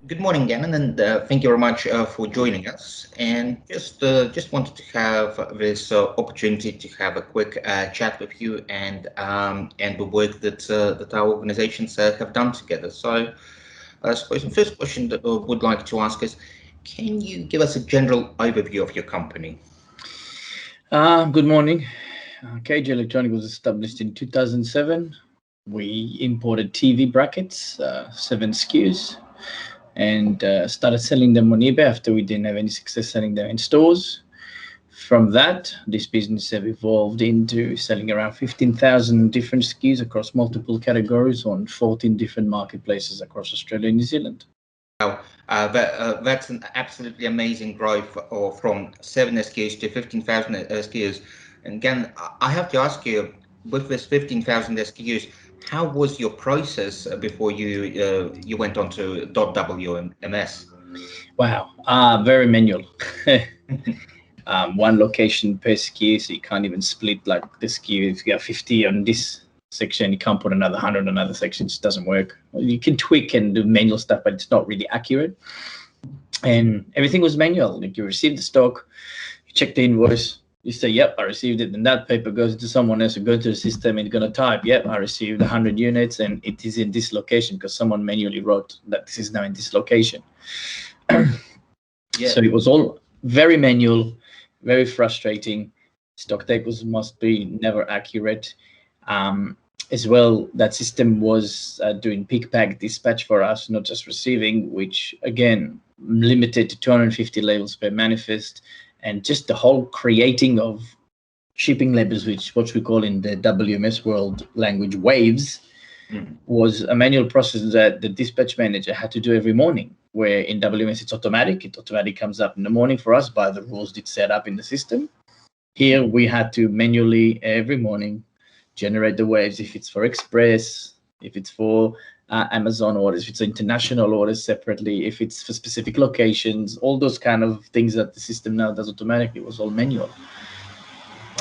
Good morning, Gannon, and thank you very much for joining us. And just wanted to have this opportunity to have a quick chat with you and the work that our organizations have done together. So, I suppose the first question that I would like to ask is, can you give us a general overview of your company? Good morning. KG Electronic was established in 2007. We imported TV brackets, 7 SKUs, and started selling them on eBay after we didn't have any success selling them in stores. From that, this business have evolved into selling around 15,000 different SKUs across multiple categories on 14 different marketplaces across Australia and New Zealand. Wow, that's an absolutely amazing growth from 7 SKUs to 15,000 SKUs. And again, I have to ask you, with this 15,000 SKUs, how was your process before you went on to .wms? Wow, very manual. One location per SKU, so you can't even split like the SKU. If you have 50 on this section, you can't put another 100 on another section. It just doesn't work. You can tweak and do manual stuff, but it's not really accurate. And everything was manual. Like you receive the stock, you check the invoice, you say, yep, I received it. And that paper goes to someone else who goes to the system and going to type, yep, I received 100 units and it is in this location because someone manually wrote that this is now in this location. So it was all very manual, very frustrating. Stock take must be never accurate. As well, that system was doing pick, pack, dispatch for us, not just receiving, which again limited to 250 labels per manifest, and just the whole creating of shipping labels, which what we call in the WMS world language waves, was a manual process that the dispatch manager had to do every morning. Where in WMS it's automatic, it automatically comes up in the morning for us by the rules it's set up in the system. Here we had to manually every morning generate the waves, if it's for express, if it's for Amazon orders, if it's international orders separately, if it's for specific locations, all those kind of things that the system now does automatically was all manual.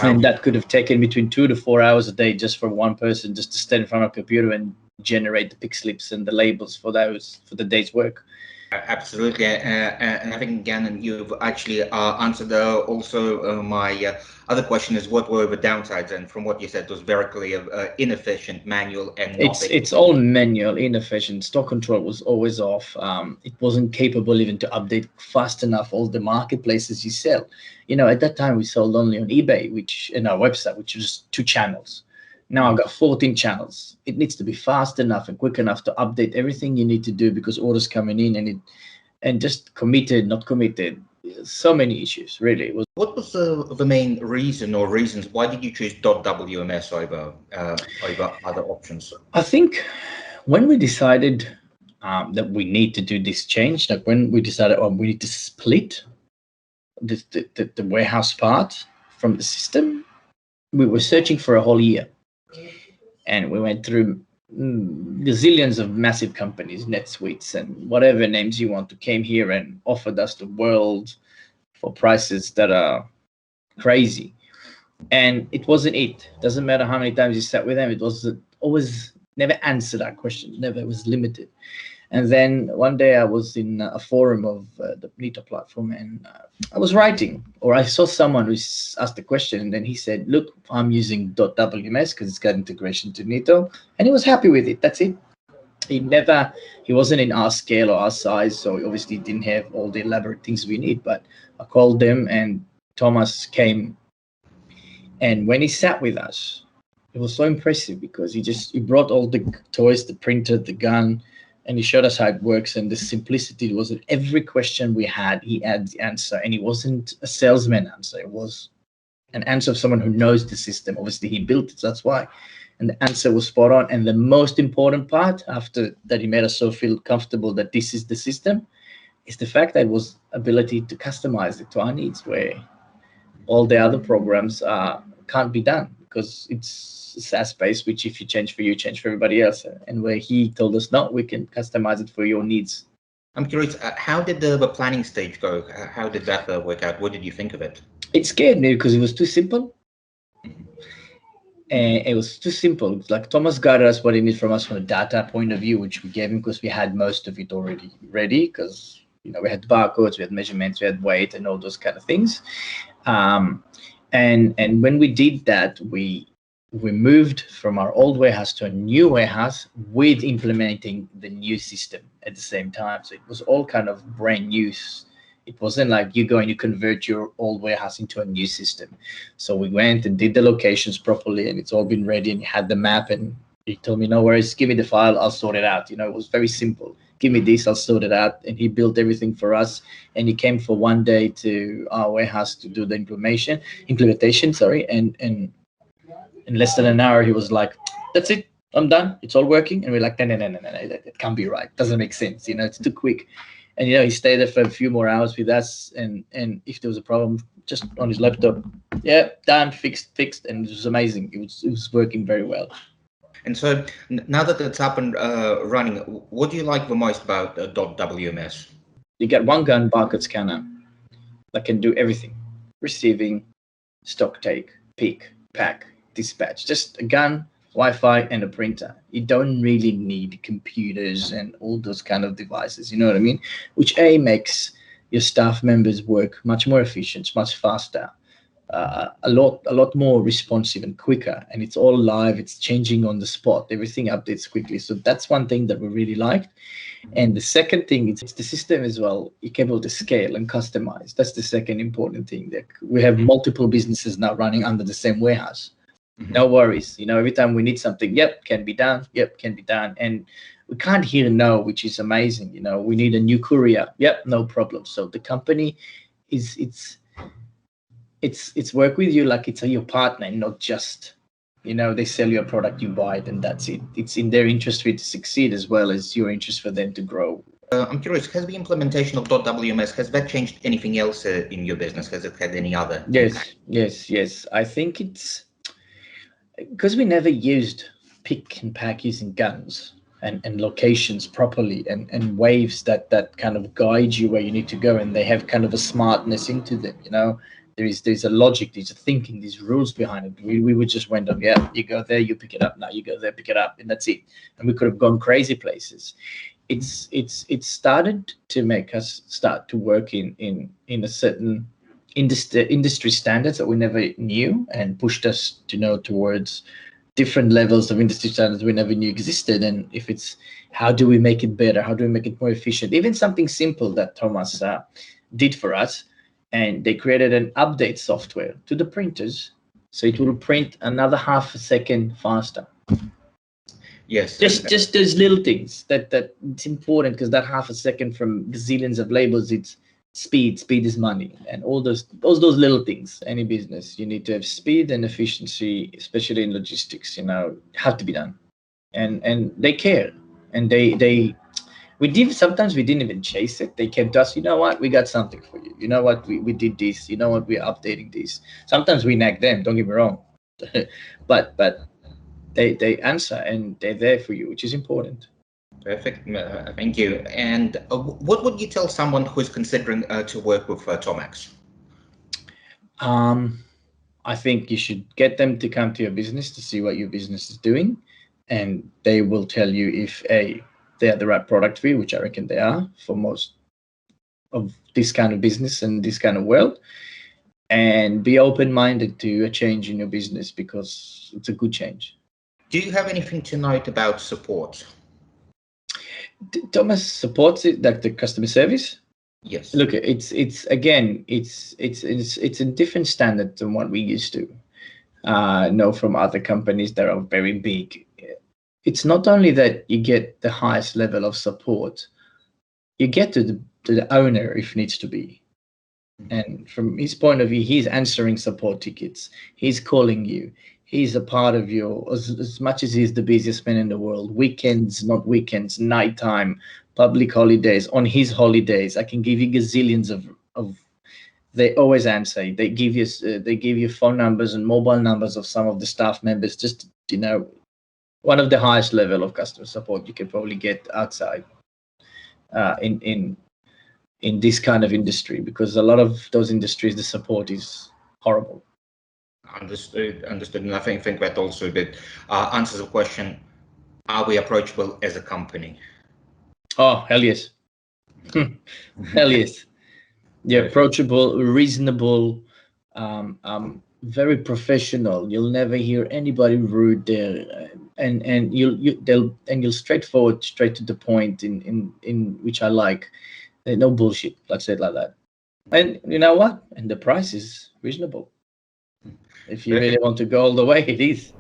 Wow. And that could have taken between 2 to 4 hours a day just for one person just to stand in front of a computer and generate the pick slips and the labels for the day's work. Absolutely, and I think Gannon, you've actually answered also my other question is what were the downsides, and from what you said, it was very clear, inefficient, manual, and it's all manual, inefficient. Stock control was always off. It wasn't capable even to update fast enough all the marketplaces you sell. At that time we sold only on eBay, which in our website, which was 2 channels. Now I've got 14 channels. It needs to be fast enough and quick enough to update everything you need to do because orders coming in and just committed, not committed. So many issues, really. What was the main reason or reasons? Why did you choose .wms over other options? I think when we decided that we need to do this change, like when we decided we need to split the warehouse part from the system, we were searching for a whole year. And we went through gazillions of massive companies, NetSuites and whatever names you want, came here and offered us the world for prices that are crazy. And it wasn't it. Doesn't matter how many times you sat with them, it was always never answered that question, never was limited. And then one day I was in a forum of the Nito platform and I was writing, or I saw someone who asked the question, and then he said, look, I'm using .wms because it's got integration to Nito, and he was happy with it. That's it. He wasn't in our scale or our size, so he obviously didn't have all the elaborate things we need, but I called them and Thomas came, and when he sat with us, it was so impressive because he brought all the toys, the printer, the gun, and he showed us how it works. And the simplicity was that every question we had, he had the answer. And it wasn't a salesman answer. It was an answer of someone who knows the system. Obviously, he built it, so that's why. And the answer was spot on. And the most important part, after that he made us so feel comfortable that this is the system, is the fact that it was ability to customize it to our needs, where all the other programs can't be done because it's SaaS-based, which if you change for you, change for everybody else. And where he told us, no, we can customize it for your needs. I'm curious, how did the planning stage go? How did that work out? What did you think of it? It scared me because it was too simple. And it was too simple. It's like Thomas guided us what he needed from us from a data point of view, which we gave him because we had most of it already ready. Because we had barcodes, we had measurements, we had weight, and all those kind of things. And when we did that, we moved from our old warehouse to a new warehouse with implementing the new system at the same time. So it was all kind of brand new. It wasn't like you go and you convert your old warehouse into a new system. So we went and did the locations properly, and it's all been ready, and you had the map, and he told me, no worries, give me the file, I'll sort it out. It was very simple. Give me this, I'll sort it out. And he built everything for us. And he came for one day to our warehouse to do the implementation, sorry. And in less than an hour, he was like, that's it, I'm done. It's all working. And we're like, no, it can't be right. Doesn't make sense. It's too quick. And, he stayed there for a few more hours with us. And if there was a problem, just on his laptop, yeah, done, fixed. And it was amazing. It was working very well. And so now that it's up and running, what do you like the most about .wms? You get one gun barcode scanner that can do everything: receiving, stock take, pick, pack, dispatch. Just a gun, Wi-Fi, and a printer. You don't really need computers and all those kind of devices. You know what I mean? Which makes your staff members work much more efficient, much faster, a lot more responsive and quicker. And it's all live. It's changing on the spot. Everything updates quickly. So that's one thing that we really liked. And the second thing is the system as well. You're able to scale and customize. That's the second important thing. That we have multiple businesses now running under the same warehouse. No worries. Every time we need something, yep, can be done. Yep, can be done. And we can't hear no, which is amazing. We need a new courier. Yep, no problem. So the company it's work with you like it's your partner, and not just they sell you a product, you buy it, and that's it. It's in their interest for you to succeed as well as your interest for them to grow. I'm curious, has the implementation of .wms, has that changed anything else in your business? Has it had any other impact? Yes. I think it's because we never used pick and pack using guns and locations properly, and waves that kind of guide you where you need to go, and they have kind of a smartness into them. There's a logic, there's a thinking, there's rules behind it. We would just went on, yeah, you go there, you pick it up, now you go there, pick it up, and that's it. And we could have gone crazy places. It's started to make us start to work in a certain industry standards that we never knew, and pushed us to towards different levels of industry standards we never knew existed. And if it's how do we make it better, how do we make it more efficient, even something simple that Thomas did for us. And they created an update software to the printers, so it will print another half a second faster. Yes. Just those little things that it's important, because that half a second from gazillions of labels, it's speed is money. And all those little things, any business, you need to have speed and efficiency, especially in logistics, have to be done. And they care, and sometimes we didn't even chase it. They came to us, you know what, we got something for you. You know what, we did this. You know what, we're updating this. Sometimes we nag them, don't get me wrong. but they answer, and they're there for you, which is important. Perfect. Thank you. And what would you tell someone who is considering to work with Thomax? I think you should get them to come to your business to see what your business is doing, and they will tell you if they are the right product for you, which I reckon they are for most of this kind of business and this kind of world. And be open-minded to a change in your business, because it's a good change. Do you have anything to note about support? Thomas supports it, like the customer service. Yes. Look, it's a different standard than what we used to know from other companies that are very big. It's not only that you get the highest level of support, you get to the owner if needs to be. And from his point of view, he's answering support tickets. He's calling you. He's a part of your, as much as he's the busiest man in the world, weekends, not weekends, nighttime, public holidays, on his holidays. I can give you gazillions of they always answer. They give you phone numbers and mobile numbers of some of the staff members. Just, one of the highest level of customer support you can probably get outside in this kind of industry, because a lot of those industries, the support is horrible. Understood. And I think that also that answers the question: are we approachable as a company? Oh, hell yes. Hell yes. You're Perfect. approachable, reasonable, very professional. You'll never hear anybody rude there, and you'll straightforward, straight to the point. In which I like. No bullshit. Let's say it like that. And you know what? And the price is reasonable. If you really Perfect. want to go all the way, it is.